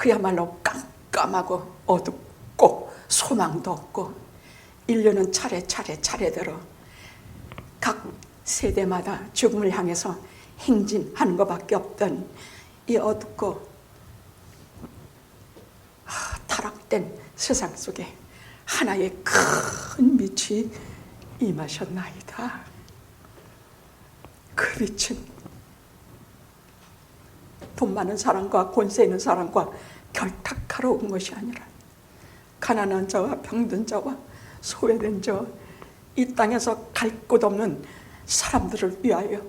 그야말로 깜깜하고 어둡고 소망도 없고 인류는 차례대로 각 세대마다 죽음을 향해서 행진하는 것밖에 없던 이 어둡고 타락된 세상 속에 하나의 큰 빛이 임하셨나이다. 그 빛은 돈 많은 사람과 권세 있는 사람과 결탁하러 온 것이 아니라 가난한 자와 병든 자와 소외된 자, 이 땅에서 갈 곳 없는 사람들을 위하여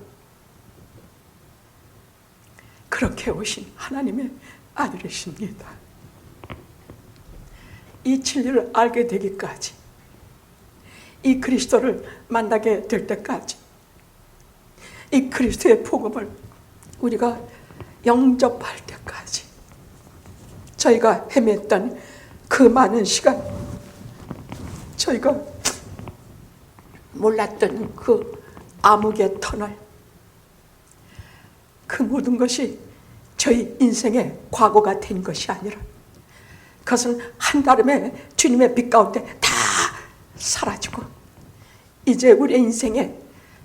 그렇게 오신 하나님의 아들이십니다. 이 진리를 알게 되기까지, 이 그리스도를 만나게 될 때까지, 이 그리스도의 복음을 우리가 영접할 때까지 저희가 헤맸던 그 많은 시간, 저희가 몰랐던 그 암흑의 터널, 그 모든 것이 저희 인생의 과거가 된 것이 아니라 그것은 한달음에 주님의 빛 가운데 다 사라지고 이제 우리의 인생에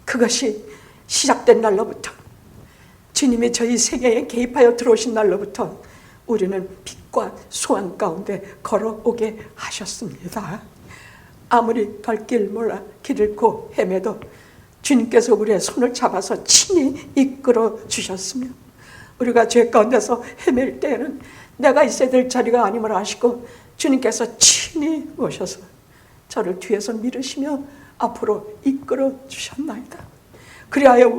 그것이 시작된 날로부터, 주님이 저희 생애에 개입하여 들어오신 날로부터 우리는 빛과 소망 가운데 걸어오게 하셨습니다. 아무리 갈 길 몰라 길 잃고 헤매도 주님께서 우리의 손을 잡아서 친히 이끌어 주셨으며, 우리가 죄 가운데서 헤맬 때에는 내가 있어야 될 자리가 아님을 아시고 주님께서 친히 오셔서 저를 뒤에서 밀으시며 앞으로 이끌어 주셨나이다. 그리하여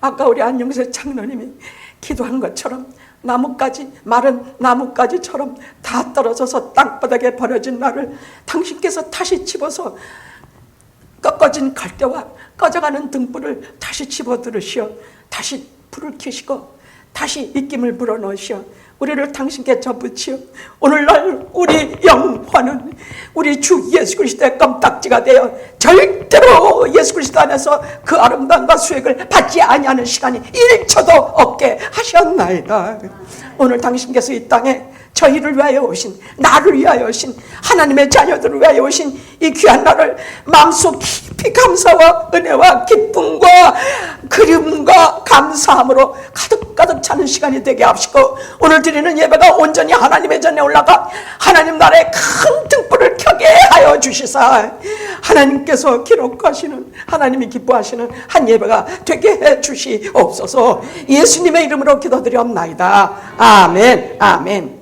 아까 우리 안영세 장로님이 기도한 것처럼 나뭇가지, 마른 나뭇가지처럼 다 떨어져서 땅바닥에 버려진 나를 당신께서 다시 집어서 꺾어진 갈대와 꺼져가는 등불을 다시 집어들으시어 다시 불을 켜시고 다시 입김을 불어넣으시어 우리를 당신께 접붙이어 오늘날 우리 영혼은 우리 주 예수 그리스도의 껌딱지가 되어 절대로 예수 그리스도 안에서 그 아름다움과 수액을 받지 아니하는 시간이 1초도 없게 하셨나이다. 오늘 당신께서 이 땅에 저희를 위하여 오신, 나를 위하여 오신, 하나님의 자녀들을 위하여 오신 이 귀한 날을 마음속 깊이 감사와 은혜와 기쁨과 그리움과 감사함으로 가득 차는 시간이 되게 하시고, 오늘 드리는 예배가 온전히 하나님의 전에 올라가 하나님 나라의 큰 등불을 켜게 하여 주시사 하나님께서 기록하시는, 하나님이 기뻐하시는 한 예배가 되게 해 주시옵소서. 예수님의 이름으로 기도드리옵나이다. 아멘, 아멘.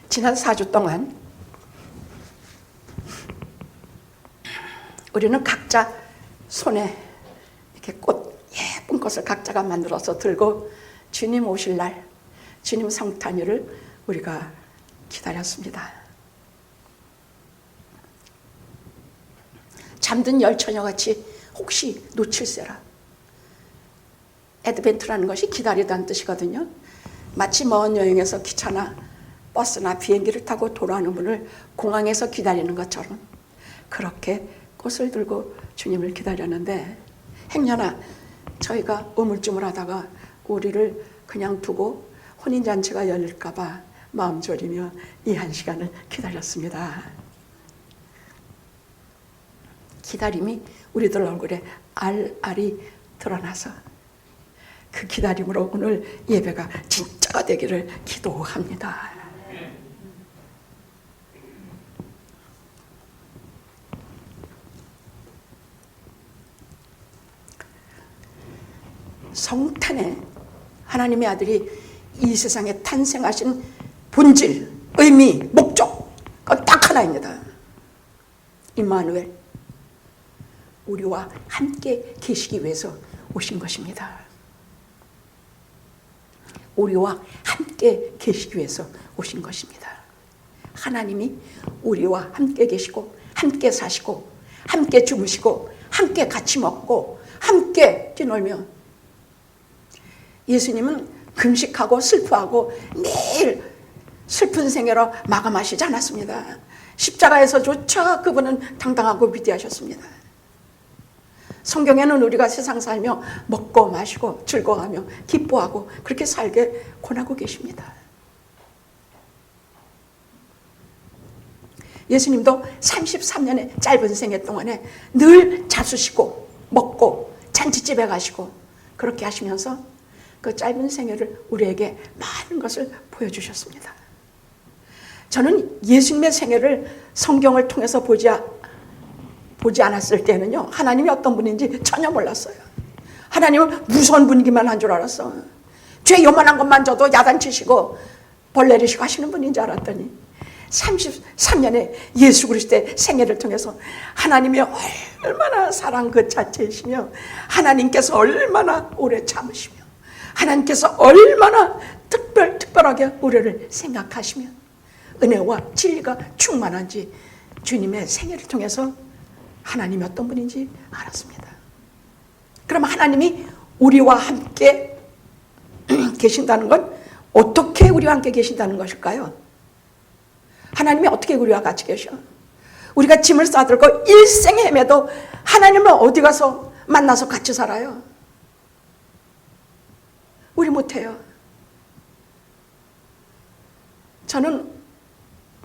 지난 4주 동안 우리는 각자 손에 이렇게 예쁜 꽃을 각자가 만들어서 들고 주님 오실 날, 주님 성탄일을 우리가 기다렸습니다. 잠든 열처녀같이 혹시 놓칠세라. 애드벤트라는 것이 기다리다는 뜻이거든요. 마치 먼 여행에서 기차나 버스나 비행기를 타고 돌아오는 분을 공항에서 기다리는 것처럼 그렇게 꽃을 들고 주님을 기다렸는데, 행여나 저희가 우물쭈물하다가 우리를 그냥 두고 혼인잔치가 열릴까 봐 마음 졸이며 이 한 시간을 기다렸습니다. 기다림이 우리들 얼굴에 알알이 드러나서 그 기다림으로 오늘 예배가 진짜가 되기를 기도합니다. 성탄에 하나님의 아들이 이 세상에 탄생하신 본질, 의미, 목적, 그건 딱 하나입니다. 임마누엘, 우리와 함께 계시기 위해서 오신 것입니다. 우리와 함께 계시기 위해서 오신 것입니다. 하나님이 우리와 함께 계시고 함께 사시고 함께 주무시고 함께 같이 먹고 함께 뛰놀며, 예수님은 금식하고 슬퍼하고 매일 슬픈 생애로 마감하시지 않았습니다. 십자가에서조차 그분은 당당하고 위대하셨습니다. 성경에는 우리가 세상 살며 먹고 마시고 즐거워하며 기뻐하고 그렇게 살게 권하고 계십니다. 예수님도 33년의 짧은 생애 동안에 늘 잡수시고 먹고 잔치집에 가시고 그렇게 하시면서 그 짧은 생애를 우리에게 많은 것을 보여주셨습니다. 저는 예수님의 생애를 성경을 통해서 보지 않았을 때는요, 하나님이 어떤 분인지 전혀 몰랐어요. 하나님은 무서운 분이기만 한 줄 알았어. 죄 요만한 것만 져도 야단치시고 벌 내리시고 하시는 분인 줄 알았더니 33년의 예수 그리스도의 생애를 통해서 하나님이 얼마나 사랑 그 자체이시며 하나님께서 얼마나 오래 참으시며 하나님께서 얼마나 특별하게 우리를 생각하시며 은혜와 진리가 충만한지 주님의 생애를 통해서 하나님이 어떤 분인지 알았습니다. 그럼 하나님이 우리와 함께 계신다는 건 어떻게 우리와 함께 계신다는 것일까요? 하나님이 어떻게 우리와 같이 계셔? 우리가 짐을 싸들고 일생 헤매도 하나님을 어디 가서 만나서 같이 살아요? 우리 못해요. 저는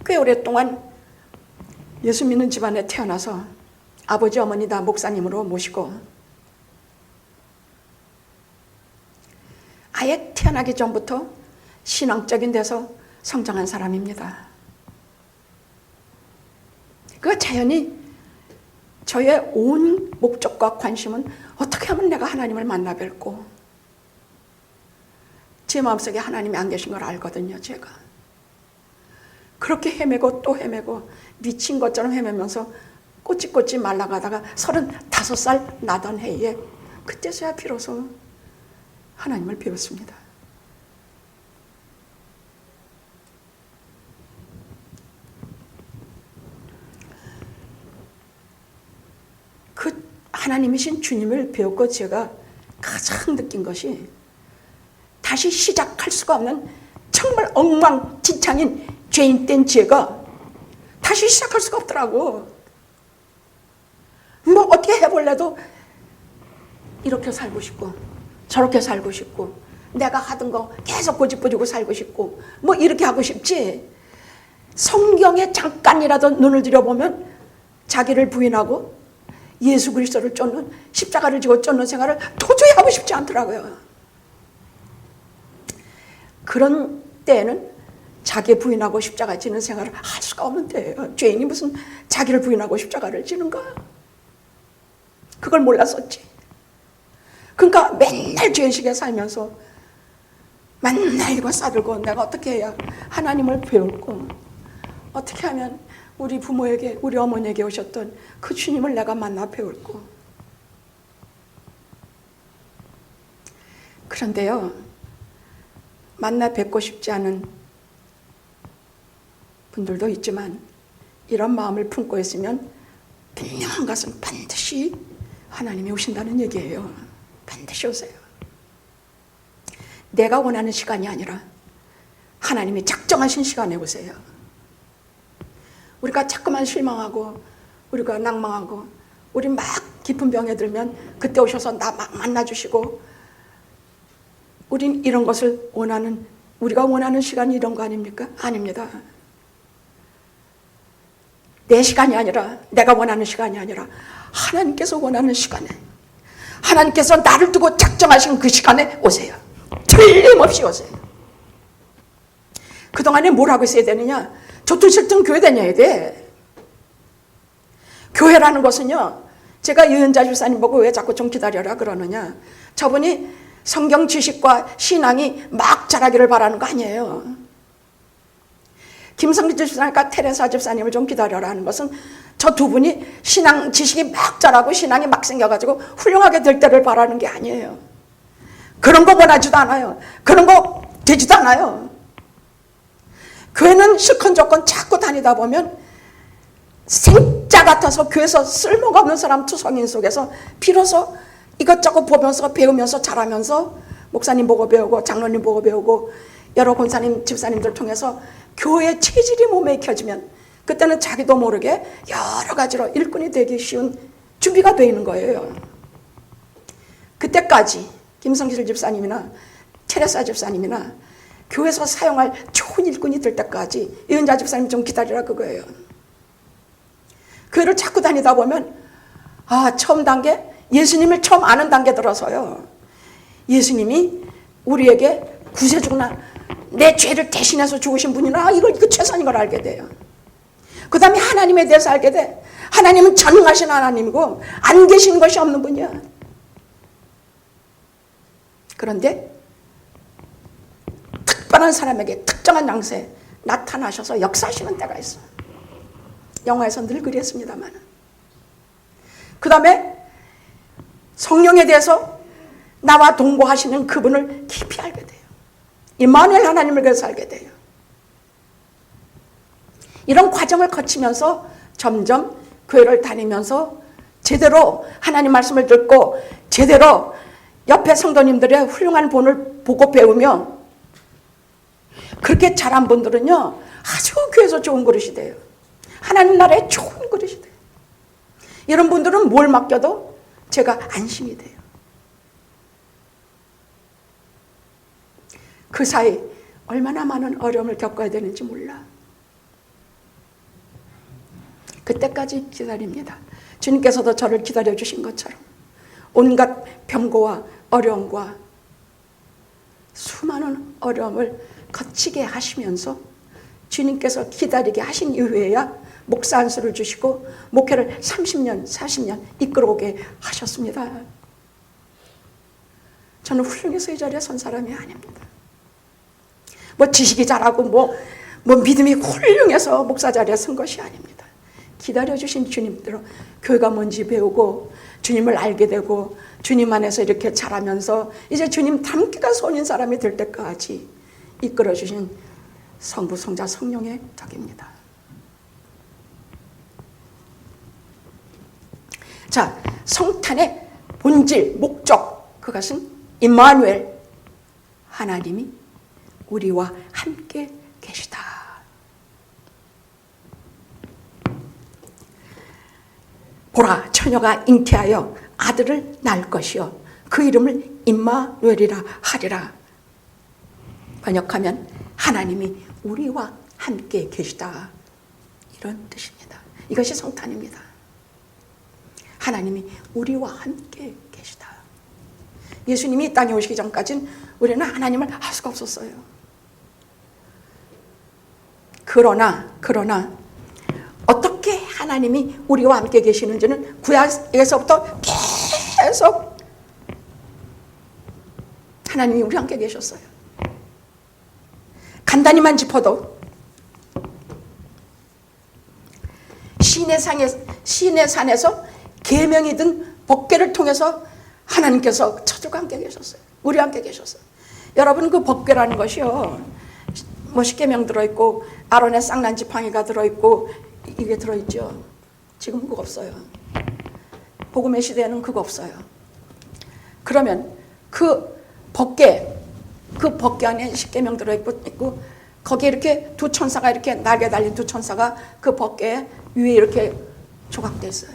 꽤 오랫동안 예수 믿는 집안에 태어나서 아버지 어머니 다 목사님으로 모시고 아예 태어나기 전부터 신앙적인 데서 성장한 사람입니다. 그 자연히 저의 온 목적과 관심은 어떻게 하면 내가 하나님을 만나 뵙고 제 마음속에 하나님이 안 계신 걸 알거든요. 제가 그렇게 헤매고 또 헤매고 미친 것처럼 헤매면서 꼬치꼬치 말라가다가 35살 나던 해에 그때서야 비로소 하나님을 배웠습니다. 그 하나님이신 주님을 배웠고 제가 가장 느낀 것이 다시 시작할 수가 없는 정말 엉망진창인 죄인된 제가 다시 시작할 수가 없더라고. 뭐 어떻게 해볼래도 이렇게 살고 싶고 저렇게 살고 싶고 내가 하던 거 계속 고집부리고 살고 싶고 뭐 이렇게 하고 싶지. 성경에 잠깐이라도 눈을 들여보면 자기를 부인하고 예수 그리스도를 쫓는 십자가를 지고 쫓는 생활을 도저히 하고 싶지 않더라고요. 그런 때에는 자기 부인하고 십자가 지는 생활을 할 수가 없는 때예요. 죄인이 무슨 자기를 부인하고 십자가를 지는가? 그걸 몰랐었지. 그러니까 맨날 죄의식에 살면서 맨날 이거 싸들고 내가 어떻게 해야 하나님을 배울고 어떻게 하면 우리 부모에게 우리 어머니에게 오셨던 그 주님을 내가 만나 배울고. 그런데요, 만나 뵙고 싶지 않은 분들도 있지만 이런 마음을 품고 있으면 분명한 것은 반드시 하나님이 오신다는 얘기예요. 반드시 오세요. 내가 원하는 시간이 아니라 하나님이 작정하신 시간에 오세요. 우리가 자꾸만 실망하고 우리가 낭망하고 우리 막 깊은 병에 들면 그때 오셔서 나 막 만나주시고 우린 이런 것을 원하는, 우리가 원하는 시간이 이런 거 아닙니까? 아닙니다. 내 시간이 아니라 내가 원하는 시간이 아니라 하나님께서 원하는 시간에 하나님께서 나를 두고 작정하신 그 시간에 오세요. 틀림없이 오세요. 그동안에 뭘 하고 있어야 되느냐? 좋든 싫든 교회 다녀야 돼. 교회라는 것은요, 제가 유현자 집사님 보고 왜 자꾸 좀 기다려라 그러느냐, 저분이 성경 지식과 신앙이 막 자라기를 바라는 거 아니에요. 김성기 집사님과 테레사 집사님을 좀 기다려라 하는 것은 저 두 분이 신앙 지식이 막 자라고 신앙이 막 생겨가지고 훌륭하게 될 때를 바라는 게 아니에요. 그런 거 원하지도 않아요. 그런 거 되지도 않아요. 교회는 시큰조건 자꾸 다니다 보면 생짜 같아서 교회에서 쓸모가 없는 사람 투성인 속에서 비로소 이것저것 보면서 배우면서 자라면서 목사님 보고 배우고 장로님 보고 배우고 여러 권사님 집사님들 통해서 교회의 체질이 몸에 익혀지면 그때는 자기도 모르게 여러 가지로 일꾼이 되기 쉬운 준비가 되어 있는 거예요. 그때까지 김성길 집사님이나 테레사 집사님이나 교회에서 사용할 좋은 일꾼이 될 때까지 이은자 집사님 좀 기다리라 그거예요. 교회를 자꾸 다니다 보면 처음 단계, 예수님을 처음 아는 단계 들어서요, 예수님이 우리에게 구세주구나, 내 죄를 대신해서 죽으신 분이나 이거 최선인 걸 알게 돼요. 그 다음에 하나님에 대해서 알게 돼. 하나님은 전능하신 하나님이고 안 계신 것이 없는 분이야. 그런데 특별한 사람에게 특정한 양세에 나타나셔서 역사하시는 때가 있어. 영화에서 늘 그랬습니다만, 그 다음에 성령에 대해서 나와 동거하시는 그분을 깊이 알게 돼요. 임마누엘 하나님을 그래서 알게 돼요. 이런 과정을 거치면서 점점 교회를 다니면서 제대로 하나님 말씀을 듣고 제대로 옆에 성도님들의 훌륭한 본을 보고 배우며, 그렇게 자란 분들은요 아주 교회에서 좋은 그릇이 돼요. 하나님 나라에 좋은 그릇이 돼요. 이런 분들은 뭘 맡겨도 제가 안심이 돼요. 그 사이 얼마나 많은 어려움을 겪어야 되는지 몰라. 그때까지 기다립니다. 주님께서도 저를 기다려주신 것처럼 온갖 병고와 어려움과 수많은 어려움을 거치게 하시면서 주님께서 기다리게 하신 이후에야 목사 안수를 주시고 목회를 30년, 40년 이끌어오게 하셨습니다. 저는 훌륭해서 이 자리에 선 사람이 아닙니다. 뭐 지식이 잘하고 뭐 믿음이 훌륭해서 목사 자리에 선 것이 아닙니다. 기다려주신 주님대로 교회가 뭔지 배우고 주님을 알게 되고 주님 안에서 이렇게 자라면서 이제 주님 닮기가 손인 사람이 될 때까지 이끌어주신 성부, 성자, 성령의 덕입니다. 자, 성탄의 본질, 목적, 그것은 임마누엘, 하나님이 우리와 함께 계시다. 보라, 처녀가 잉태하여 아들을 낳을 것이요 그 이름을 임마누엘이라 하리라. 번역하면 하나님이 우리와 함께 계시다, 이런 뜻입니다. 이것이 성탄입니다. 하나님이 우리와 함께 계시다. 예수님이 이 땅에 오시기 전까지는 우리는 하나님을 알 수가 없었어요. 그러나 어떻게 하나님이 우리와 함께 계시는지는 구약에서부터 계속 하나님이 우리와 함께 계셨어요. 간단히만 짚어도 시내 산에서 계명이 든 법궤를 통해서 하나님께서 저들과 함께 계셨어요. 우리와 함께 계셨어요. 여러분, 그 법궤라는 것이요, 뭐 십계명 들어있고 아론의 쌍난 지팡이가 들어있고 이게 들어있죠. 지금 그거 없어요. 복음의 시대에는 그거 없어요. 그러면 그 법궤 안에 십계명 들어있고 거기에 이렇게 두 천사가, 이렇게 날개 달린 두 천사가 그 법궤 위에 이렇게 조각되어 있어요.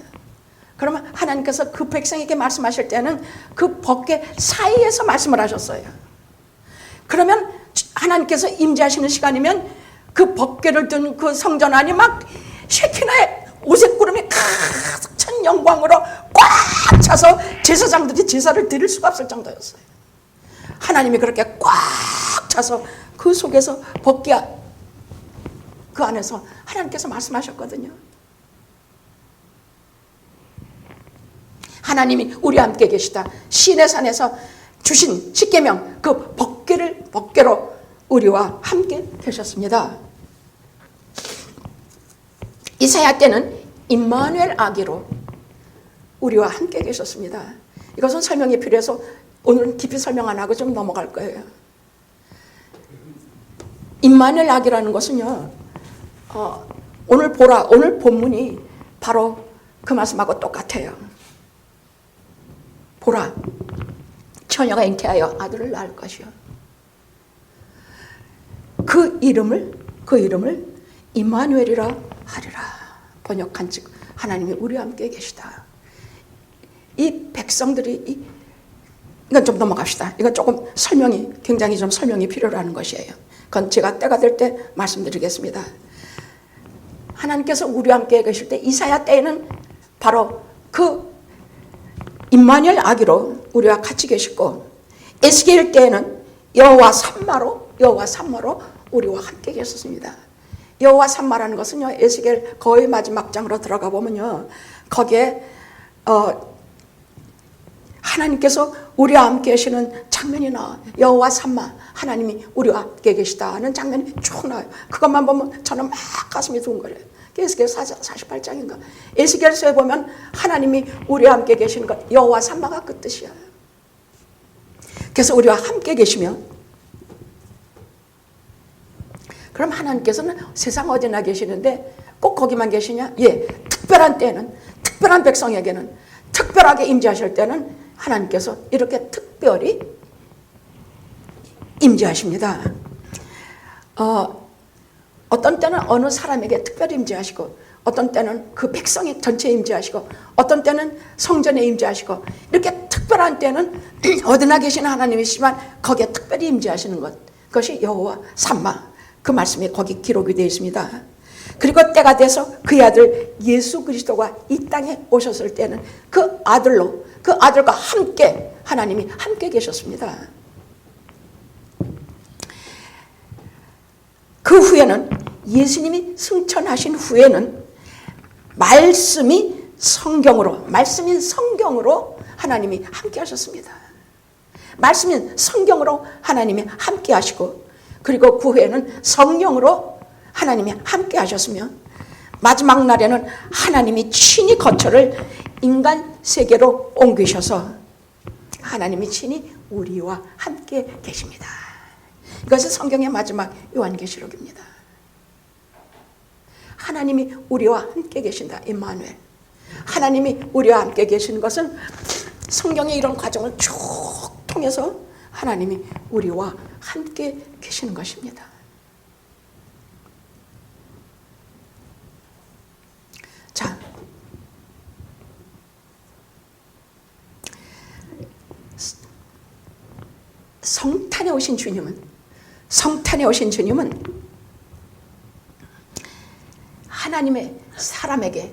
그러면 하나님께서 그 백성에게 말씀하실 때는 그 법궤 사이에서 말씀을 하셨어요. 그러면 하나님께서 임재하시는 시간이면 그 법궤를 든 그 성전 안이 막 쉐키나의 오색 구름이 가득 찬 영광으로 꽉 차서 제사장들이 제사를 드릴 수가 없을 정도였어요. 하나님이 그렇게 꽉 차서 그 속에서 법궤 그 안에서 하나님께서 말씀하셨거든요. 하나님이 우리와 함께 계시다. 시내산에서 주신 십계명 그 법궤로 우리와 함께 계셨습니다. 이사야 때는 임마누엘 아기로 우리와 함께 계셨습니다. 이것은 설명이 필요해서 오늘은 깊이 설명 안 하고 좀 넘어갈 거예요. 임마누엘 아기라는 것은요, 오늘 본문이 바로 그 말씀하고 똑같아요. 보라, 처녀가 잉태하여 아들을 낳을 것이요 그 이름을 임마누엘이라 하리라. 번역한 즉 하나님이 우리와 함께 계시다. 이 백성들이 이건 좀 넘어갑시다. 이건 조금 굉장히 좀 설명이 필요로 것이에요. 그건 제가 때가 될 때 말씀드리겠습니다. 하나님께서 우리와 함께 계실 때 이사야 때에는 바로 그 임마누엘 아기로 우리와 같이 계시고, 에스겔 때에는 여호와 삼마로 우리와 함께 계셨습니다. 여호와 삼마라는 것은요, 에스겔 거의 마지막 장으로 들어가 보면요, 거기에 하나님께서 우리와 함께 계시는 장면이 나와요. 여호와 삼마, 하나님이 우리와 함께 계시다는 장면이 쭉 나와요. 그것만 보면 저는 막 가슴이 두근거려요. 에스겔 48장인가. 에스겔서에 보면 하나님이 우리와 함께 계시는 것, 여호와 삼마가 그 뜻이야. 그래서 우리와 함께 계시면, 그럼 하나님께서는 세상 어디나 계시는데 꼭 거기만 계시냐? 예, 특별한 때는, 특별한 백성에게는, 특별하게 임재하실 때는 하나님께서 이렇게 특별히 임재하십니다. 어떤 때는 어느 사람에게 특별히 임재하시고, 어떤 때는 그 백성의 전체에 임재하시고, 어떤 때는 성전에 임재하시고, 이렇게 특별한 때는 어디나 계시는 하나님이시지만 거기에 특별히 임재하시는 것, 그것이 여호와 삼마, 그 말씀이 거기 기록이 되어 있습니다. 그리고 때가 돼서 그의 아들 예수 그리스도가 이 땅에 오셨을 때는 그 아들로, 그 아들과 함께 하나님이 함께 계셨습니다. 그 후에는, 예수님이 승천하신 후에는 말씀이 성경으로 하나님이 함께 하셨습니다. 말씀인 성경으로 하나님이 함께 하시고, 그리고 그 후에는 성령으로 하나님이 함께 하셨으며, 마지막 날에는 하나님이 친히 거처를 인간 세계로 옮기셔서 하나님이 친히 우리와 함께 계십니다. 이것은 성경의 마지막 요한계시록입니다. 하나님이 우리와 함께 계신다, 임마누엘. 하나님이 우리와 함께 계시는 것은 성경의 이런 과정을 쭉 통해서 하나님이 우리와 함께 계시는 것입니다. 자, 성탄에 오신 주님은 하나님의 사람에게,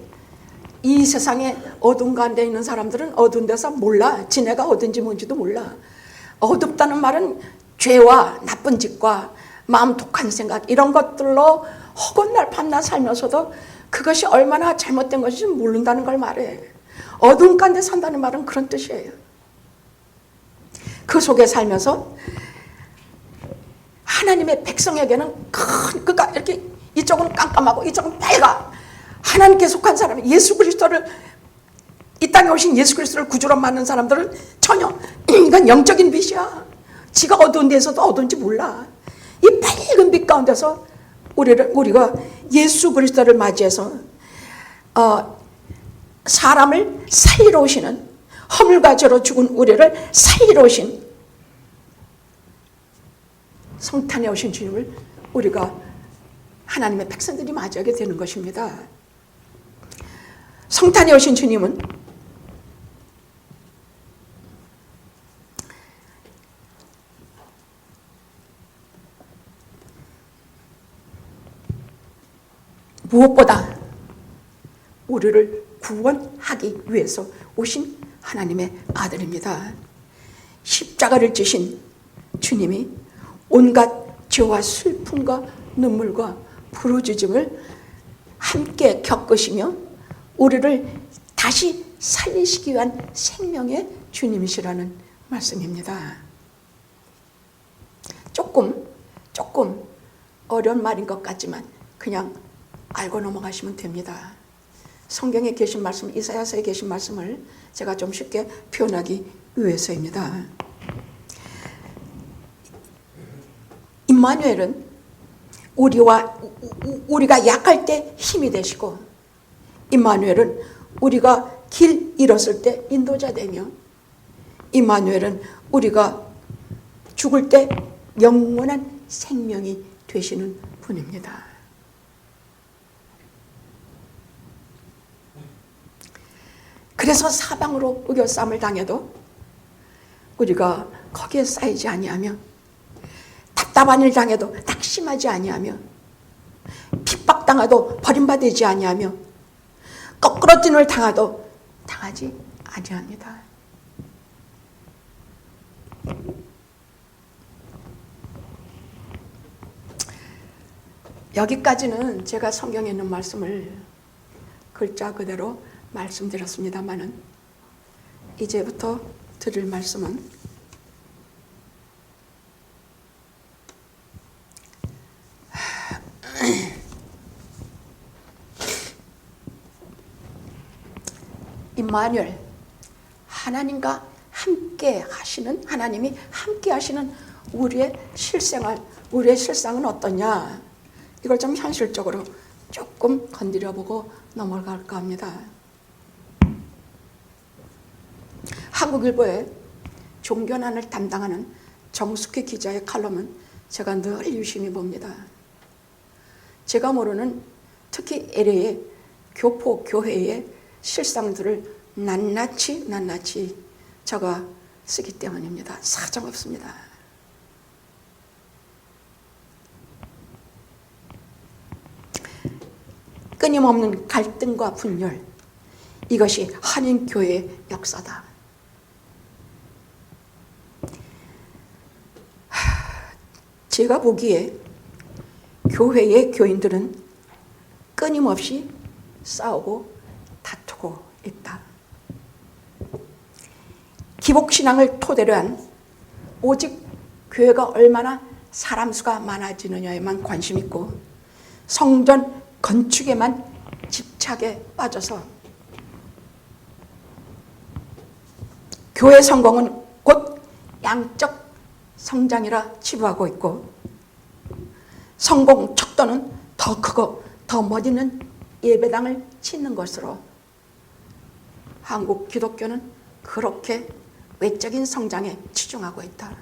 이 세상에 어두운 가운데 있는 사람들은 어두운 데서 몰라. 지네가 어딘지 뭔지도 몰라. 어둡다는 말은 죄와 나쁜 짓과 마음 독한 생각, 이런 것들로 허건 날 밤낮 살면서도 그것이 얼마나 잘못된 것인지 모른다는 걸 말해. 어두운 가운데 산다는 말은 그런 뜻이에요. 그 속에 살면서 하나님의 백성에게는 그러니까 이렇게 이쪽은 깜깜하고 이쪽은 밝아. 하나님께 속한 사람, 예수 그리스도를, 이 땅에 오신 예수 그리스도를 구주로 맞는 사람들은 전혀, 이건 영적인 빛이야. 지가 어두운 데서도 어두운지 몰라. 이 밝은 빛 가운데서 우리가 예수 그리스도를 맞이해서 사람을 살리러 오시는, 허물과 죄로 죽은 우리를 살리러 오신 성탄에 오신 주님을 우리가 하나님의 백성들이 맞이하게 되는 것입니다. 성탄에 오신 주님은 무엇보다 우리를 구원하기 위해서 오신 하나님의 아들입니다. 십자가를 지신 주님이 온갖 죄와 슬픔과 눈물과 부르짖음을 함께 겪으시며 우리를 다시 살리시기 위한 생명의 주님이시라는 말씀입니다. 조금 어려운 말인 것 같지만 그냥 알고 넘어가시면 됩니다. 성경에 계신 말씀, 이사야서에 계신 말씀을 제가 좀 쉽게 표현하기 위해서입니다. 임마누엘은 우리가 약할 때 힘이 되시고, 임마누엘은 우리가 길 잃었을 때 인도자 되며, 임마누엘은 우리가 죽을 때 영원한 생명이 되시는 분입니다. 그래서 사방으로 우겨싸움을 당해도 우리가 거기에 쌓이지 아니하며 답답한 일 당해도 낙심하지 아니하며 핍박당해도 버림받지 아니하며 거꾸로 뛴을 당해도 당하지 아니합니다. 여기까지는 제가 성경에 있는 말씀을 글자 그대로 말씀드렸습니다마는 이제부터 드릴 말씀은 임마누엘, 하나님과 함께 하시는, 하나님이 함께 하시는 우리의 실생활, 우리의 실상은 어떠냐, 이걸 좀 현실적으로 조금 건드려보고 넘어갈까 합니다. 한국일보의 종교난을 담당하는 정숙희 기자의 칼럼은 제가 늘 유심히 봅니다. 제가 모르는 특히 LA의 교포 교회의 실상들을 낱낱이 적어 쓰기 때문입니다. 사정없습니다. 끊임없는 갈등과 분열, 이것이 한인교회의 역사다. 제가 보기에 교회의 교인들은 끊임없이 싸우고 다투고 있다. 기복신앙을 토대로 한 오직 교회가 얼마나 사람 수가 많아지느냐에만 관심 있고 성전 건축에만 집착에 빠져서 교회 성공은 곧 양적 성장이라 치부하고 있고 성공 척도는 더 크고 더 멋있는 예배당을 짓는 것으로 한국 기독교는 그렇게 외적인 성장에 치중하고 있다.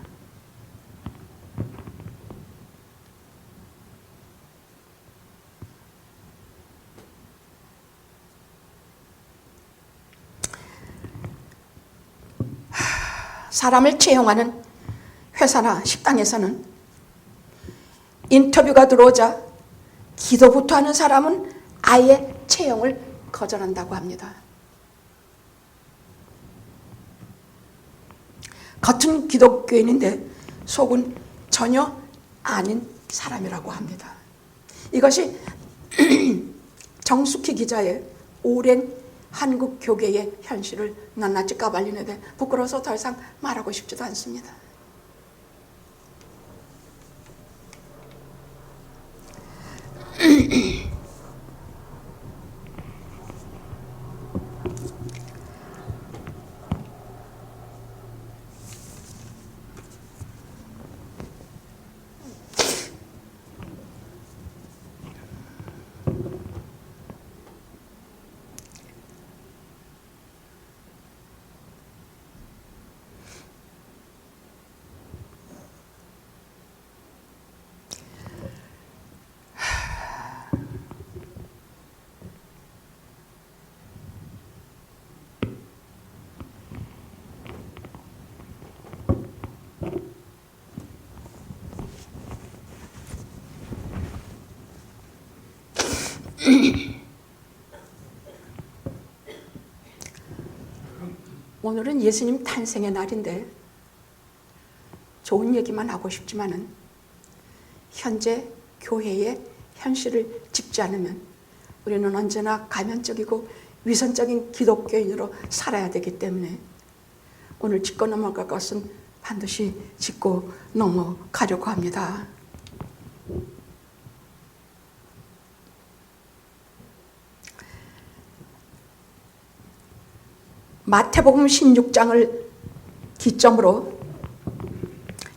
사람을 채용하는 회사나 식당에서는 인터뷰가 들어오자 기도부터 하는 사람은 아예 채용을 거절한다고 합니다. 겉은 기독교인인데 속은 전혀 아닌 사람이라고 합니다. 이것이 정숙희 기자의 오랜 한국 교계의 현실을 낱낱이 까발리는데 부끄러워서 더 이상 말하고 싶지도 않습니다. 오늘은 예수님 탄생의 날인데 좋은 얘기만 하고 싶지만은 현재 교회의 현실을 짚지 않으면 우리는 언제나 가면적이고 위선적인 기독교인으로 살아야 되기 때문에 오늘 짚고 넘어갈 것은 반드시 짚고 넘어가려고 합니다. 마태복음 16장을 기점으로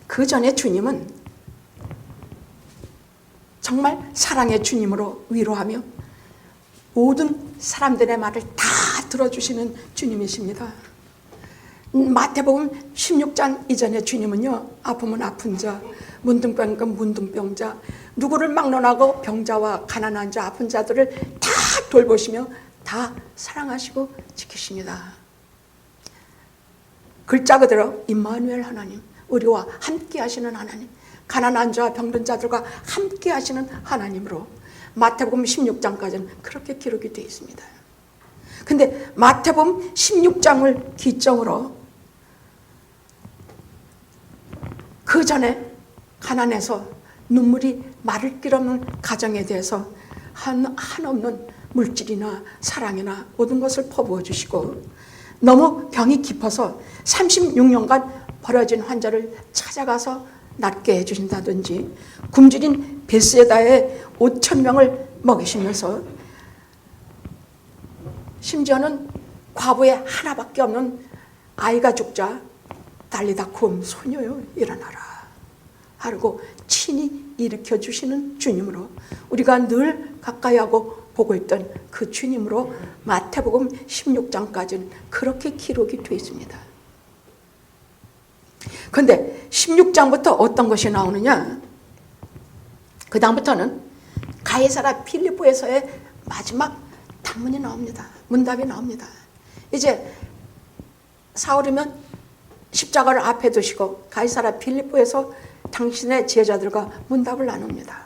그 전에 주님은 정말 사랑의 주님으로 위로하며 모든 사람들의 말을 다 들어주시는 주님이십니다. 마태복음 16장 이전에 주님은요, 아프면 아픈 자, 문둥병이면 문둥병자, 누구를 막론하고 병자와 가난한 자, 아픈 자들을 다 돌보시며 다 사랑하시고 지키십니다. 글자 그대로 임마누엘 하나님, 우리와 함께 하시는 하나님, 가난한 자와 병든 자들과 함께 하시는 하나님으로 마태복음 16장까지는 그렇게 기록이 되어 있습니다. 근데 마태복음 16장을 기점으로 그 전에 가난해서 눈물이 마를 길 없는 가정에 대해서 한없는 물질이나 사랑이나 모든 것을 퍼부어 주시고, 너무 병이 깊어서 36년간 버려진 환자를 찾아가서 낫게 해주신다든지, 굶주린 베스에다에 5,000명을 먹이시면서 심지어는 과부에 하나밖에 없는 아이가 죽자 달리다쿰 소녀여 일어나라 하고 친히 일으켜 주시는 주님으로, 우리가 늘 가까이 하고 보고 있던 그 주님으로 마태복음 16장까지는 그렇게 기록이 되어 있습니다. 그런데 16장부터 어떤 것이 나오느냐? 그 다음부터는 가이사랴 필리포에서의 마지막 단문이 나옵니다. 문답이 나옵니다. 이제 사울이면 십자가를 앞에 두시고 가이사랴 필리포에서 당신의 제자들과 문답을 나눕니다.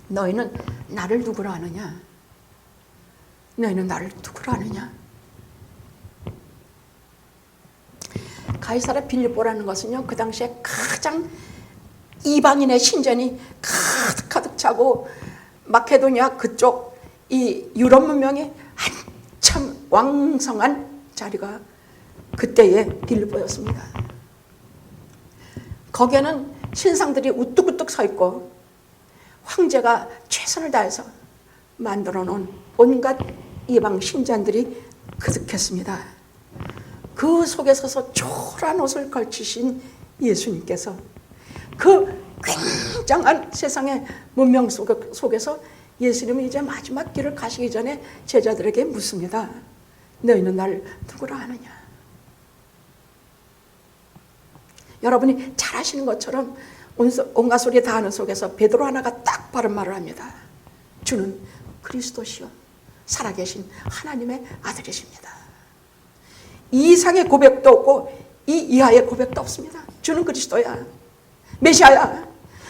너희는 나를 누구로 아느냐? 너희는 나를 누구로 아느냐? 가이사랴 빌립보라는 것은요, 그 당시에 가장 이방인의 신전이 가득 차고 마케도니아 그쪽 이 유럽 문명이 한참 왕성한 자리가 그때의 빌립보였습니다. 거기에는 신상들이 우뚝우뚝 서 있고 황제가 최선을 다해서 만들어 놓은 온갖 이방 신전들이 그득했습니다. 그 속에 서서 초라한 옷을 걸치신 예수님께서 그 굉장한 세상의 문명 속에서 예수님이 이제 마지막 길을 가시기 전에 제자들에게 묻습니다. 너희는 나를 누구라 하느냐? 여러분이 잘 아시는 것처럼 온갖 소리 다 하는 속에서 베드로 하나가 딱 바른 말을 합니다. 주는 그리스도시요 살아계신 하나님의 아들이십니다. 이 이상의 고백도 없고 이 이하의 고백도 없습니다. 주는 그리스도야, 메시아야,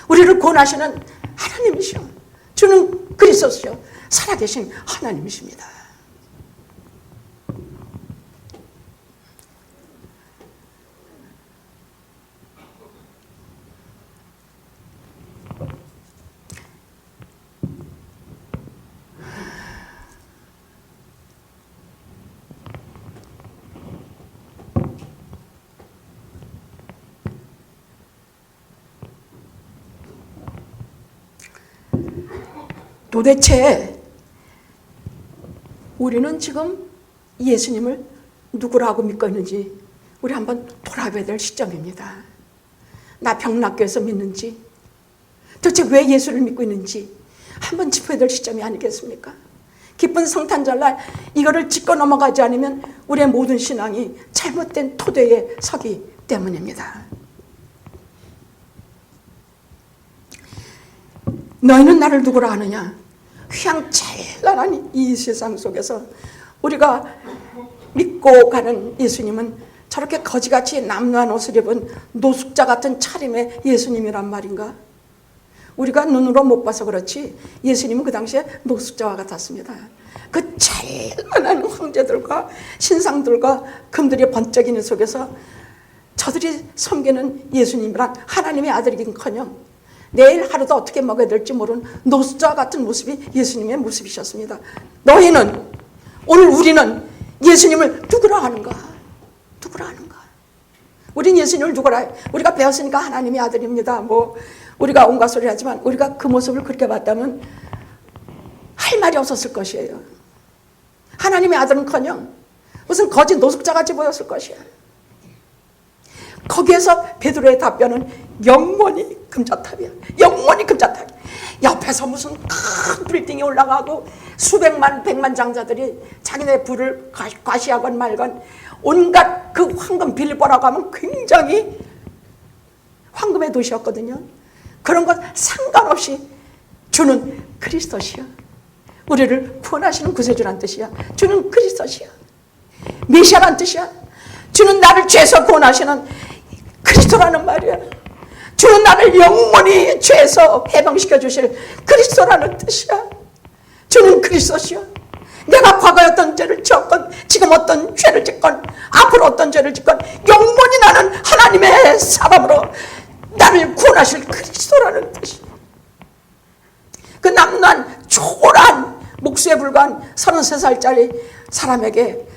우리를 구원하시는 하나님이시오. 주는 그리스도시요 살아계신 하나님이십니다. 도대체 우리는 지금 예수님을 누구라고 믿고 있는지 우리 한번 돌아봐야 될 시점입니다. 나 병락교에서 믿는지, 도대체 왜 예수를 믿고 있는지 한번 짚어야 될 시점이 아니겠습니까? 기쁜 성탄절날 이거를 짚고 넘어가지 않으면 우리의 모든 신앙이 잘못된 토대에 서기 때문입니다. 너희는 나를 누구라 하느냐? 휘황찬란한 이 세상 속에서 우리가 믿고 가는 예수님은 저렇게 거지같이 남루한 옷을 입은 노숙자 같은 차림의 예수님이란 말인가? 우리가 눈으로 못 봐서 그렇지 예수님은 그 당시에 노숙자와 같았습니다. 그 찬란한 황제들과 신상들과 금들이 번쩍이는 속에서 저들이 섬기는 예수님이란 하나님의 아들이긴커녕 내일 하루도 어떻게 먹어야 될지 모르는 노숙자 같은 모습이 예수님의 모습이셨습니다. 너희는, 오늘 우리는 예수님을 누구라 하는가? 누구라 하는가? 우린 예수님을 누구라 해? 우리가 배웠으니까 하나님의 아들입니다. 우리가 온갖 소리 하지만 우리가 그 모습을 그렇게 봤다면 할 말이 없었을 것이에요. 하나님의 아들은커녕 무슨 거짓 노숙자같이 보였을 것이야. 거기에서 베드로의 답변은 영원히 금자탑이야. 영원히 금자탑. 옆에서 무슨 큰 빌딩이 올라가고 수백만 백만 장자들이 자기네 부를 과시하건 말건 온갖 그 황금 빌보라고 하면 굉장히 황금의 도시였거든요. 그런 것 상관없이 주는 그리스도시여 우리를 구원하시는 구세주란 뜻이야. 주는 그리스도시야. 메시아란 뜻이야. 주는 나를 죄에서 구원하시는 그리스도라는 말이야. 주는 나를 영원히 죄에서 해방시켜 주실 그리스도라는 뜻이야. 주는 그리스도시야. 내가 과거에 어떤 죄를 지었건, 지금 어떤 죄를 짓건, 앞으로 어떤 죄를 짓건 영원히 나는 하나님의 사람으로 나를 구원하실 그리스도라는 뜻이야. 그 남난 초라한 목수에 불과한 33살짜리 사람에게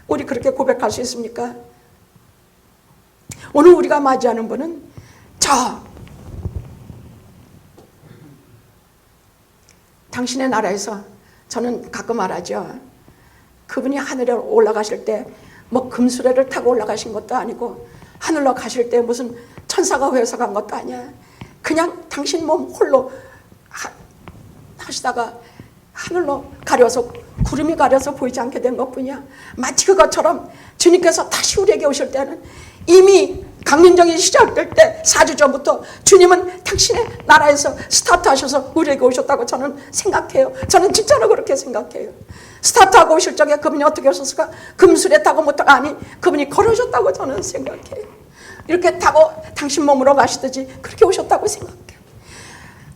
우리 그렇게 고백할 수 있습니까? 오늘 우리가 맞이하는 분은 당신의 나라에서, 저는 가끔 말하죠. 그분이 하늘에 올라가실 때 뭐 금수레를 타고 올라가신 것도 아니고 하늘로 가실 때 무슨 천사가 회사 간 것도 아니야. 그냥 당신 몸 홀로 하시다가 하늘로 가려서, 구름이 가려서 보이지 않게 된 것뿐이야. 마치 그것처럼 주님께서 다시 우리에게 오실 때는 이미 강림정이 시작될 때 4주 전부터 주님은 당신의 나라에서 스타트하셔서 우리에게 오셨다고 저는 생각해요. 저는 진짜로 그렇게 생각해요. 스타트하고 오실 적에 그분이 어떻게 오셨을까? 금수레 타고 못 타고, 아니, 그분이 걸어오셨다고 저는 생각해요. 이렇게 타고 당신 몸으로 가시듯이 그렇게 오셨다고 생각해요.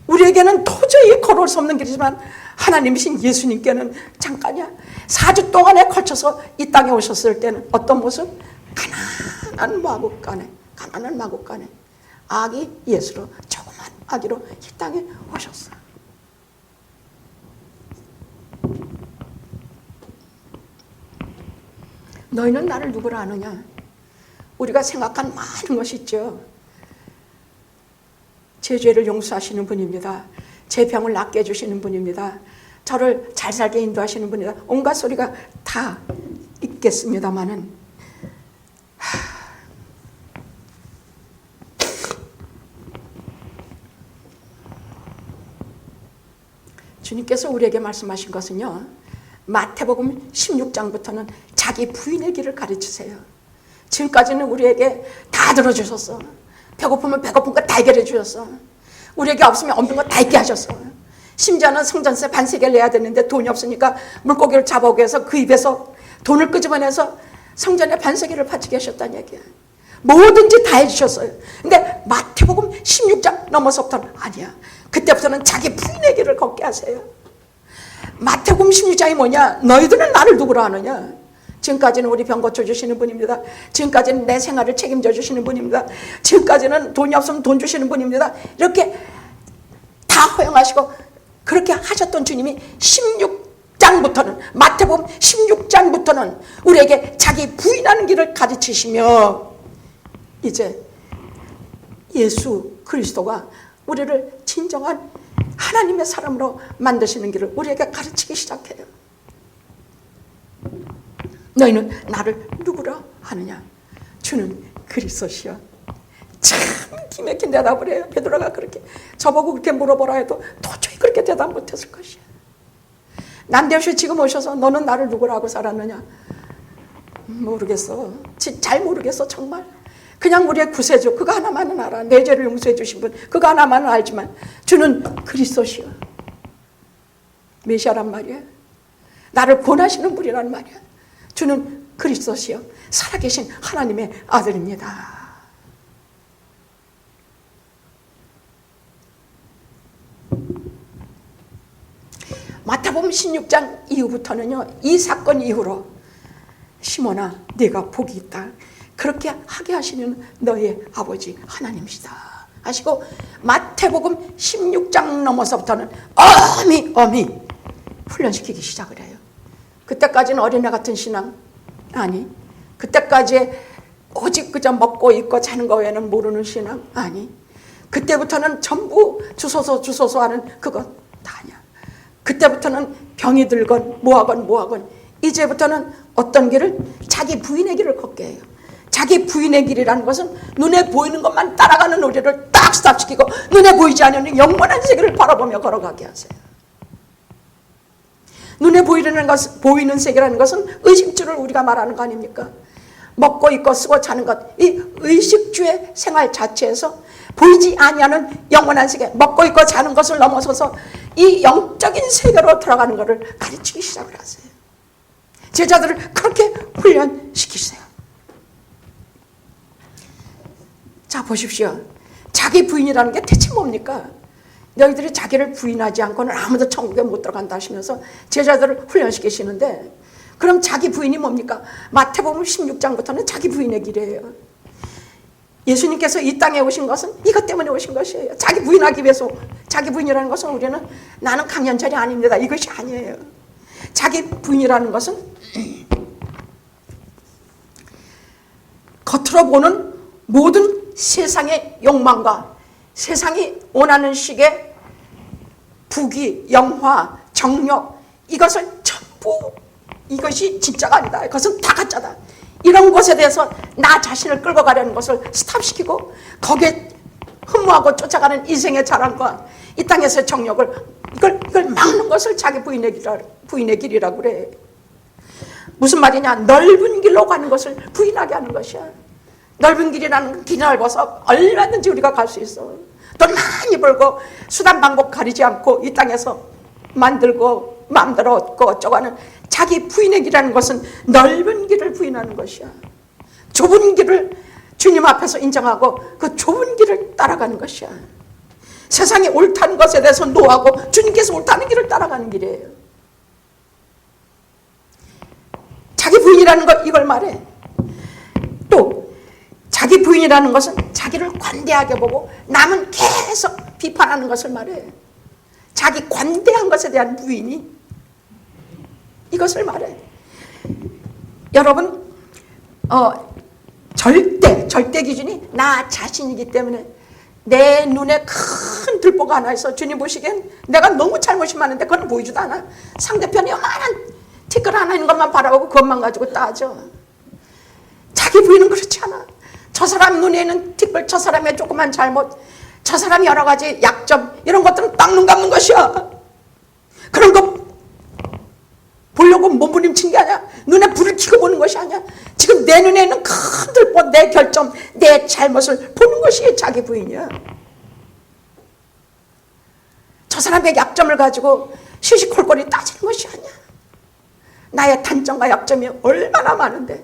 우리에게는 도저히 걸어올 수 없는 길이지만 하나님이신 예수님께는 잠깐이야. 4주 동안에 걸쳐서 이 땅에 오셨을 때는 어떤 모습? 가난한 마국간에 아기 예수로, 조그만 아기로 이 땅에 오셨어. 너희는 나를 누구라 아느냐? 우리가 생각한 많은 것이 있죠. 제 죄를 용서하시는 분입니다. 제 병을 낫게 해주시는 분입니다. 저를 잘 살게 인도하시는 분이다. 온갖 소리가 다 있겠습니다마는 주님께서 우리에게 말씀하신 것은요, 마태복음 16장부터는 자기 부인의 길을 가르치세요. 지금까지는 우리에게 다 들어주셨어. 배고프면 배고픈 거 다 해결해 주셨어. 우리에게 없으면 없는 거 다 있게 하셨어. 심지어는 성전세 반세계를 내야 되는데 돈이 없으니까 물고기를 잡아오기 위해서 그 입에서 돈을 끄집어내서 성전에 반세계를 바치게 하셨다는 얘기야. 뭐든지 다 해주셨어요. 근데 마태복음 16장 넘어서부터는 아니야. 그때부터는 자기 부인의 길을 걷게 하세요. 마태복음 16장이 뭐냐? 너희들은 나를 누구라 하느냐? 지금까지는 우리 병 고쳐주시는 분입니다. 지금까지는 내 생활을 책임져 주시는 분입니다. 지금까지는 돈이 없으면 돈 주시는 분입니다. 이렇게 다 허용하시고 그렇게 하셨던 주님이 16장부터는, 마태복음 16장부터는 우리에게 자기 부인하는 길을 가르치시며 이제 예수 그리스도가 우리를 진정한 하나님의 사람으로 만드시는 길을 우리에게 가르치기 시작해요. 너희는 나를 누구라 하느냐? 주는 그리스도시여. 참 기막힌 대답을 해요. 베드로가 그렇게 저보고 그렇게 물어보라 해도 도저히 그렇게 대답 못했을 것이야. 난데없이 지금 오셔서 너는 나를 누구라고 살았느냐? 모르겠어. 잘 모르겠어 정말. 그냥 우리의 구세주 그거 하나만은 알아. 내 죄를 용서해 주신 분 그거 하나만은 알지만 주는 그리스도시여. 메시아란 말이야. 나를 권하시는 분이란 말이야. 주는 그리스도시여. 살아계신 하나님의 아들입니다. 마태복음 16장 이후부터는요, 이 사건 이후로 시몬아 네가 복이 있다. 그렇게 하게 하시는 너의 아버지 하나님이시다 하시고 마태복음 16장 넘어서부터는 어미 훈련시키기 시작을 해요. 그때까지는 어린애 같은 신앙 아니, 그때까지 오직 그저 먹고 입고 자는 거 외에는 모르는 신앙 아니, 그때부터는 전부 주소서 하는 그것 다 아니야. 그때부터는 병이 들건 뭐하건 이제부터는 어떤 길을? 자기 부인의 길을 걷게 해요. 자기 부인의 길이라는 것은 눈에 보이는 것만 따라가는 우리를 딱 스탑시키고 눈에 보이지 않는 영원한 세계를 바라보며 걸어가게 하세요. 눈에 보이는 세계라는 것은 의식주를 우리가 말하는 거 아닙니까? 먹고 입고 쓰고 자는 것, 이 의식주의 생활 자체에서 보이지 아니하는 영원한 세계, 먹고 있고 자는 것을 넘어서서 이 영적인 세계로 들어가는 것을 가르치기 시작을 하세요. 제자들을 그렇게 훈련시키세요. 자, 보십시오. 자기 부인이라는 게 대체 뭡니까? 너희들이 자기를 부인하지 않고는 아무도 천국에 못 들어간다 하시면서 제자들을 훈련시키시는데, 그럼 자기 부인이 뭡니까? 마태복음 16장부터는 자기 부인의 길이에요. 예수님께서 이 땅에 오신 것은 이것 때문에 오신 것이에요. 자기 부인하기 위해서. 자기 부인이라는 것은 우리는 나는 강연철이 아닙니다, 이것이 아니에요. 자기 부인이라는 것은 겉으로 보는 모든 세상의 욕망과 세상이 원하는 식의 부귀, 영화, 정력, 이것을 전부, 이것이 진짜가 아니다, 그것은 다 가짜다, 이런 것에 대해서 나 자신을 끌고 가려는 것을 스탑시키고 거기에 흠모하고 쫓아가는 인생의 자랑과 이 땅에서의 정력을 이걸 막는 것을 자기 부인의 길이라고 그래. 무슨 말이냐? 넓은 길로 가는 것을 부인하게 하는 것이야. 넓은 길이라는 길이 넓어서 얼마든지 우리가 갈 수 있어. 돈 많이 벌고 수단 방법 가리지 않고 이 땅에서 만들고 마음대로 얻고 어쩌고 하는 자기 부인의 길이라는 것은 넓은 길을 부인하는 것이야. 좁은 길을 주님 앞에서 인정하고 그 좁은 길을 따라가는 것이야. 세상이 옳다는 것에 대해서 노하고 주님께서 옳다는 길을 따라가는 길이에요. 자기 부인이라는 것, 이걸 말해. 또 자기 부인이라는 것은 자기를 관대하게 보고 남은 계속 비판하는 것을 말해. 자기 관대한 것에 대한 부인이 이것을 말해. 여러분, 절대 기준이 나 자신이기 때문에 내 눈에 큰 들보가 하나 있어. 주님 보시기엔 내가 너무 잘못이 많은데 그건 보이지도 않아. 상대편이 요만한 티끌 하나 있는 것만 바라보고 그것만 가지고 따져. 자기 부인은 그렇지 않아. 저 사람 눈에는 티끌, 저 사람의 조그만 잘못, 저 사람이 여러 가지 약점, 이런 것들은 딱 눈 감는 것이야. 그런 거 보려고 몸부림친 게 아니야. 눈에 불을 켜고 보는 것이 아니야. 지금 내 눈에 있는 큰 들보, 내 결점, 내 잘못을 보는 것이 자기 부인이야. 저 사람의 약점을 가지고 시시콜콜이 따지는 것이 아니야. 나의 단점과 약점이 얼마나 많은데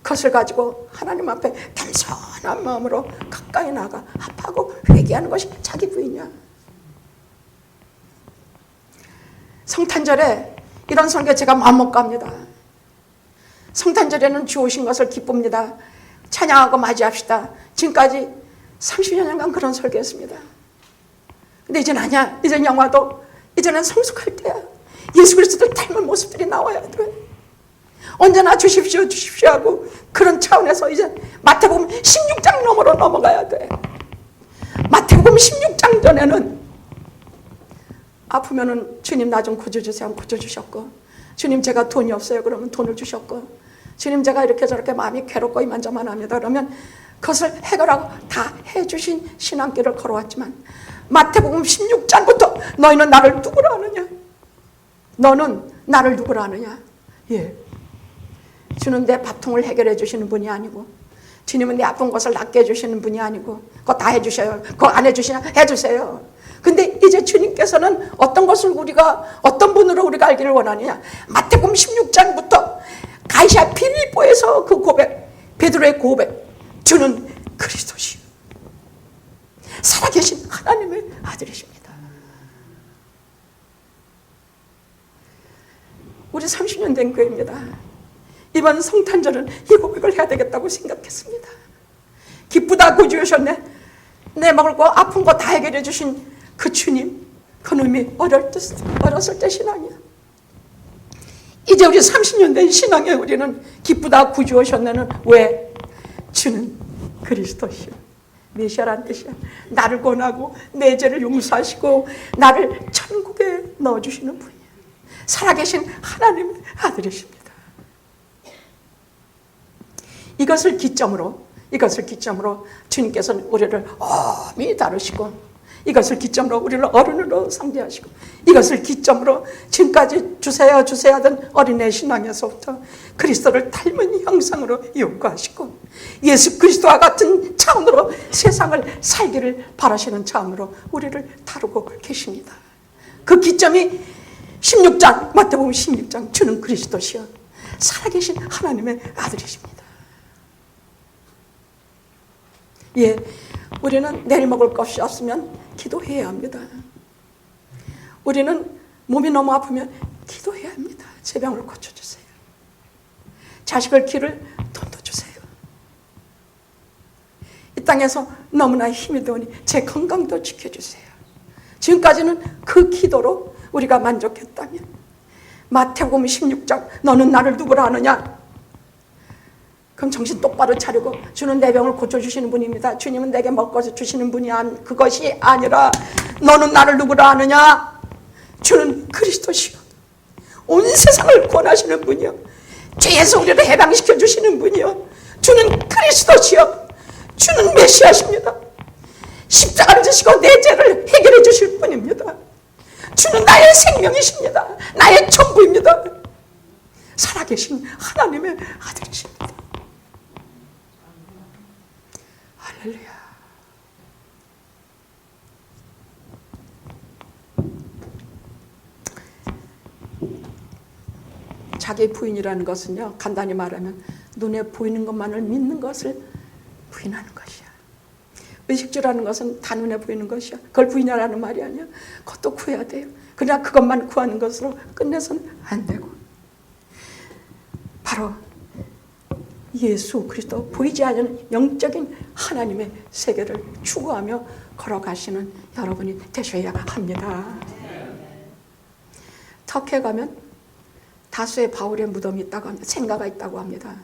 그것을 가지고 하나님 앞에 겸손한 마음으로 가까이 나가 합하고 회개하는 것이 자기 부인이야. 성탄절에 이런 설교 제가 마음 못 갑니다. 성탄절에는 주 오신 것을 기쁩니다. 찬양하고 맞이합시다. 지금까지 30여 년간 그런 설교했습니다. 근데 이제는 아니야. 이제는 영화도 이제는 성숙할 때야. 예수 그리스도를 닮은 모습들이 나와야 돼. 언제나 주십시오 주십시오 하고 그런 차원에서 이제 마태복음 16장 너머로 넘어가야 돼. 마태복음 16장 전에는 아프면은 주님 나 좀 고쳐주세요 하면 고쳐주셨고, 주님 제가 돈이 없어요 그러면 돈을 주셨고, 주님 제가 이렇게 저렇게 마음이 괴롭고 이만저만합니다 그러면 그것을 해결하고 다 해주신 신앙길을 걸어왔지만 마태복음 16장부터 너희는 나를 누구로 아느냐? 너는 나를 누구로 아느냐? 예, 주는 내 밥통을 해결해 주시는 분이 아니고, 주님은 내 아픈 것을 낫게 해주시는 분이 아니고, 그거 다 해주셔요. 그거 안 해주시냐? 해주세요. 근데 이제 주님께서는 어떤 것을 어떤 분으로 우리가 알기를 원하느냐? 마태복음 16장부터 가이사 빌립보에서 그 고백, 베드로의 고백, 주는 그리스도시요 살아계신 하나님의 아들이십니다. 우리 30년 된 교회입니다. 이번 성탄절은 이 고백을 해야 되겠다고 생각했습니다. 기쁘다 구주 오셨네. 내 먹을 거 아픈 거 다 해결해 주신 그 주님, 그 놈이 어렸을 때 신앙이야. 이제 우리 30년 된 신앙에 우리는 기쁘다 구주 오셨네는 왜? 주는 그리스도시요 메시아란 뜻이야. 나를 권하고 내 죄를 용서하시고 나를 천국에 넣어주시는 분이야. 살아계신 하나님의 아들이십니다. 이것을 기점으로 주님께서는 우리를 엄히 다루시고 이것을 기점으로 우리를 어른으로 상대하시고, 이것을 기점으로 지금까지 주세요 주세요 하던 어린애 신앙에서부터 그리스도를 닮은 형상으로 요구하시고, 예수 그리스도와 같은 차원으로 세상을 살기를 바라시는 차원으로 우리를 다루고 계십니다. 그 기점이 16장, 마태복음 16장, 주는 그리스도시여 살아계신 하나님의 아들이십니다. 예, 우리는 내일 먹을 것이 없으면 기도해야 합니다. 우리는 몸이 너무 아프면 기도해야 합니다. 제 병을 고쳐주세요. 자식을 기를 돈도 주세요. 이 땅에서 너무나 힘이 드니 제 건강도 지켜주세요. 지금까지는 그 기도로 우리가 만족했다면, 마태복음 16장 너는 나를 누구라 하느냐? 그럼 정신 똑바로 차리고, 주는 내 병을 고쳐주시는 분입니다. 주님은 내게 먹을 것을 주시는 분이 그것이 아니라 너는 나를 누구라 하느냐? 주는 그리스도시요 온 세상을 구원하시는 분이요 죄에서 우리를 해방시켜 주시는 분이요 주는 그리스도시요 주는 메시아십니다. 십자가를 지시고 내 죄를 해결해 주실 분입니다. 주는 나의 생명이십니다. 나의 전부입니다. 살아계신 하나님의 아들이십니다. 할렐루야. 자기 부인이라는 것은요, 간단히 말하면 눈에 보이는 것만을 믿는 것을 부인하는 것이야. 의식주라는 것은 다 눈에 보이는 것이야. 그걸 부인하라는 말이 아니야. 그것도 구해야 돼요. 그러나 그것만 구하는 것으로 끝내서는 안 되고, 바로 예수 그리스도, 보이지 않는 영적인 하나님의 세계를 추구하며 걸어가시는 여러분이 되셔야 합니다. 터키에 가면 다수의 바울의 무덤이 있다고 합니다. 생가가 있다고 합니다.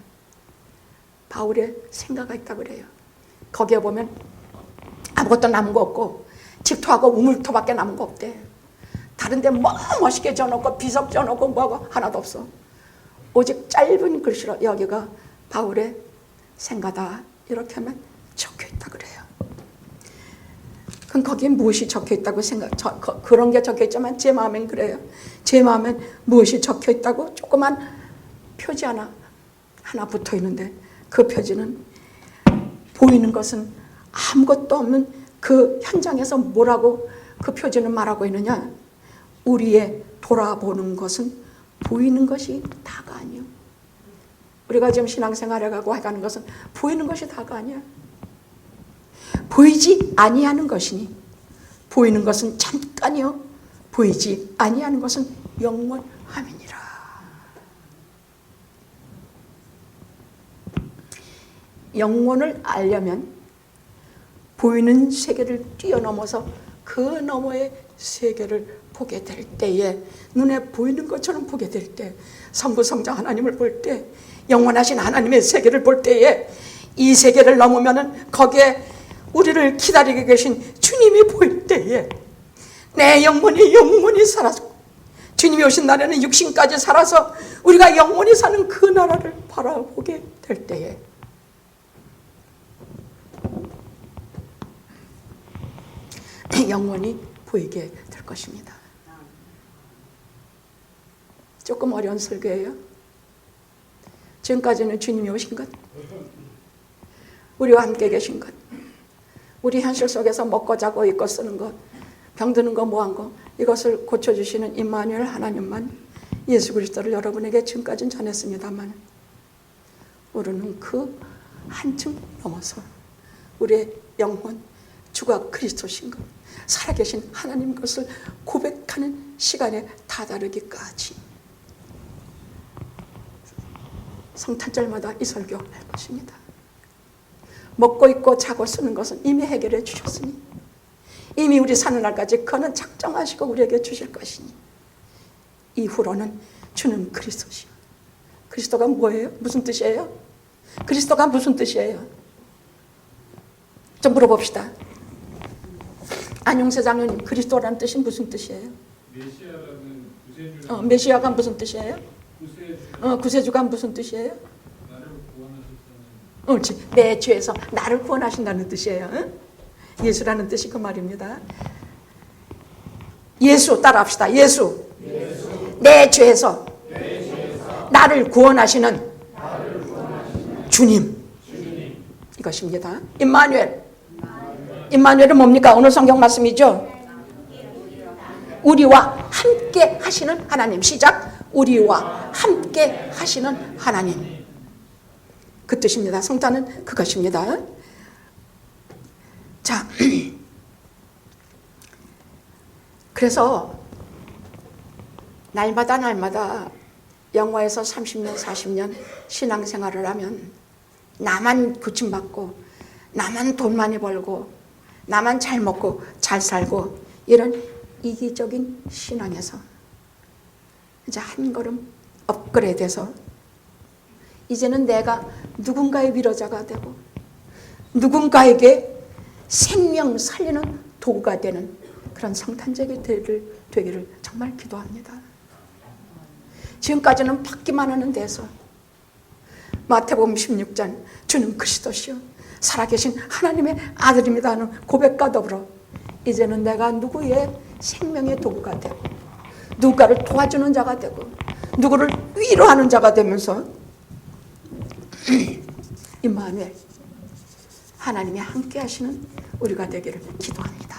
바울의 생가가 있다고 그래요. 거기에 보면 아무것도 남은 거 없고 집토하고 우물토밖에 남은 거 없대. 다른 데 뭐 멋있게 져놓고 비석 져놓고 뭐가 하나도 없어. 오직 짧은 글씨로 여기가 바울의 생가다 이렇게 하면 적혀있다 그래요. 그럼 거기에 무엇이 적혀있다고 그런 게 적혀있지만 제 마음엔 그래요. 제 마음엔 무엇이 적혀있다고 조그만 표지 하나 붙어있는데, 그 표지는 보이는 것은 아무것도 없는 그 현장에서 뭐라고 그 표지는 말하고 있느냐? 우리의 돌아보는 것은 보이는 것이 다가 아니요. 우리가 지금 신앙생활에 가고 해가는 것은 보이는 것이 다가 아니야. 보이지 아니하는 것이니 보이는 것은 잠깐이요 보이지 아니하는 것은 영원함이니라. 영원을 알려면 보이는 세계를 뛰어넘어서 그 너머의 세계를 보게 될 때에, 눈에 보이는 것처럼 보게 될 때, 성부성자 하나님을 볼 때, 영원하신 하나님의 세계를 볼 때에, 이 세계를 넘으면은 거기에 우리를 기다리고 계신 주님이 보일 때에 내 영혼이 살아서, 주님이 오신 날에는 육신까지 살아서 우리가 영원히 사는 그 나라를 바라보게 될 때에 영원히 보이게 될 것입니다. 조금 어려운 설교예요. 지금까지는 주님이 오신 것, 우리와 함께 계신 것, 우리 현실 속에서 먹고 자고 입고 쓰는 것, 병드는 거 뭐한 거, 이것을 고쳐주시는 임마누엘 하나님만, 예수 그리스도를 여러분에게 지금까지는 전했습니다만, 우리는 그 한층 넘어서 우리의 영혼, 주가 그리스도신 것, 살아계신 하나님 것을 고백하는 시간에 다다르기까지 성탄절마다 이 설교할 것입니다. 먹고 입고 자고 쓰는 것은 이미 해결해 주셨으니, 이미 우리 사는 날까지 그는 작정하시고 우리에게 주실 것이니, 이후로는 주는 그리스도시요. 그리스도가 뭐예요? 무슨 뜻이에요? 그리스도가 무슨 뜻이에요? 좀 물어봅시다. 안용세 장로님, 그리스도라는 뜻이 무슨 뜻이에요? 메시아라는 구세주. 메시아가 무슨 뜻이에요? 구세주. 구세주가 무슨 뜻이에요? 나를 구원하셨다는. 내 죄에서 나를 구원하신다는 뜻이에요. 예수라는 뜻이 그 말입니다. 예수 따라합시다. 예수. 내 죄에서 나를 구원하시는 주님. 이것입니다. 임마누엘. 임마누엘은 뭡니까? 오늘 성경 말씀이죠. 우리와 함께 하시는 하나님. 시작. 우리와 함께 하시는 하나님. 그 뜻입니다. 성탄은 그것입니다. 자, 그래서 날마다 영화에서 30년, 40년 신앙생활을 하면 나만 고침받고 나만 돈 많이 벌고 나만 잘 먹고 잘 살고 이런 이기적인 신앙에서 이제 한 걸음 업그레이드해서 이제는 내가 누군가의 위로자가 되고 누군가에게 생명 살리는 도구가 되는 그런 성탄절이 되기를 정말 기도합니다. 지금까지는 받기만 하는 데서 마태복음 16장 주는 그리스도시요 살아계신 하나님의 아들입니다 하는 고백과 더불어 이제는 내가 누구의 생명의 도구가 되고 누군가를 도와주는 자가 되고 누구를 위로하는 자가 되면서 임마누엘 하나님이 함께 하시는 우리가 되기를 기도합니다.